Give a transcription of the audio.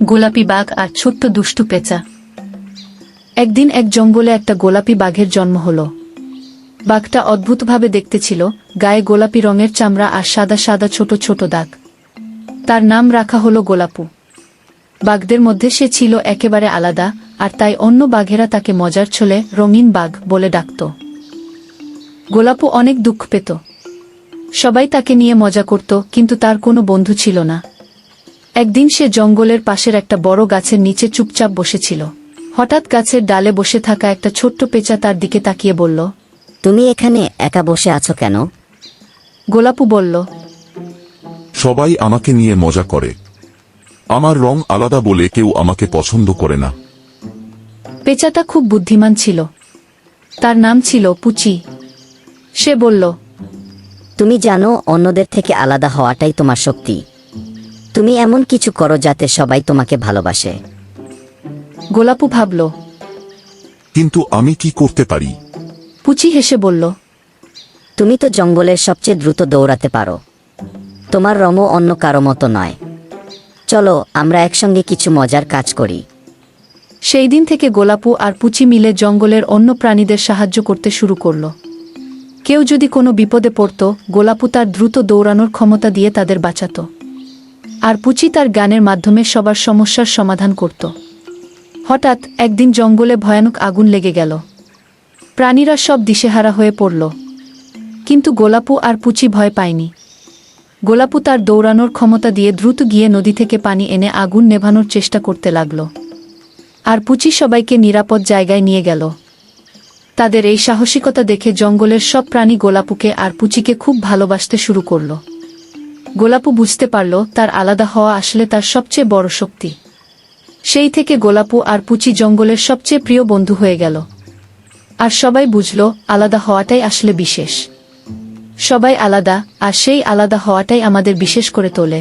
গোলাপি বাঘ আর ছোট্ট দুষ্টু পেঁচা। একদিন এক জঙ্গলে একটা গোলাপি বাঘের জন্ম হল। বাঘটা অদ্ভুতভাবে দেখতে ছিল, গায়ে গোলাপি রঙের চামড়া আর সাদা সাদা ছোট ছোট দাগ। তার নাম রাখা হলো গোলাপু। বাঘদের মধ্যে সে ছিল একেবারে আলাদা, আর তাই অন্য বাঘেরা তাকে মজার ছলে রঙিন বাঘ বলে ডাকত। গোলাপু অনেক দুঃখ পেত। সবাই তাকে নিয়ে মজা করত, কিন্তু তার কোনো বন্ধু ছিল না। একদিন সে জঙ্গলের পাশের একটা বড় গাছের নিচে চুপচাপ বসেছিল। হঠাৎ গাছের ডালে বসে থাকা একটা ছোট্ট পেঁচা তার দিকে তাকিয়ে বলল, তুমি এখানে একা বসে আছো কেন? গোলাপু বলল, সবাই আমাকে নিয়ে মজা করে। আমার রং আলাদা বলে কেউ আমাকে পছন্দ করে না। পেঁচাটা খুব বুদ্ধিমান ছিল। তার নাম ছিল পুচি। সে বলল, তুমি জানো অন্যদের থেকে আলাদা হওয়াটাই তোমার শক্তি। তুমি এমন কিছু করো যাতে সবাই তোমাকে ভালোবাসে। গোলাপু ভাবল। কিন্তু আমি কি করতে পারি? পুচি হেসে বলল, তুমি তো জঙ্গলের সবচেয়ে দ্রুত দৌড়াতে পারো। তোমার রঙও অন্য কারো মতো নয়। চলো আমরা একসঙ্গে কিছু মজার কাজ করি। সেই দিন থেকে গোলাপু আর পুচি মিলে জঙ্গলের অন্য প্রাণীদের সাহায্য করতে শুরু করল। কেউ যদি কোনো বিপদে পড়ত, গোলাপু তার দ্রুত দৌড়ানোর ক্ষমতা দিয়ে তাদের বাঁচাত, আর পুচি তার গানের মাধ্যমে সবার সমস্যার সমাধান করত। হঠাৎ একদিন জঙ্গলে ভয়ানক আগুন লেগে গেল। প্রাণীরা সব দিশেহারা হয়ে পড়ল, কিন্তু গোলাপু আর পুচি ভয় পায়নি। গোলাপু তার দৌড়ানোর ক্ষমতা দিয়ে দ্রুত গিয়ে নদী থেকে পানি এনে আগুন নেভানোর চেষ্টা করতে লাগল, আর পুচি সবাইকে নিরাপদ জায়গায় নিয়ে গেল। তাদের এই সাহসিকতা দেখে জঙ্গলের সব প্রাণী গোলাপুকে আর পুচিকে খুব ভালোবাসতে শুরু করল। গোলাপু বুঝতে পারল তার আলাদা হওয়া আসলে তার সবচেয়ে বড় শক্তি। সেই থেকে গোলাপু আর পুচি জঙ্গলের সবচেয়ে প্রিয় বন্ধু হয়ে গেল। আর সবাই বুঝল আলাদা হওয়াটাই আসলে বিশেষ। সবাই আলাদা, আর সেই আলাদা হওয়াটাই আমাদের বিশেষ করে তোলে।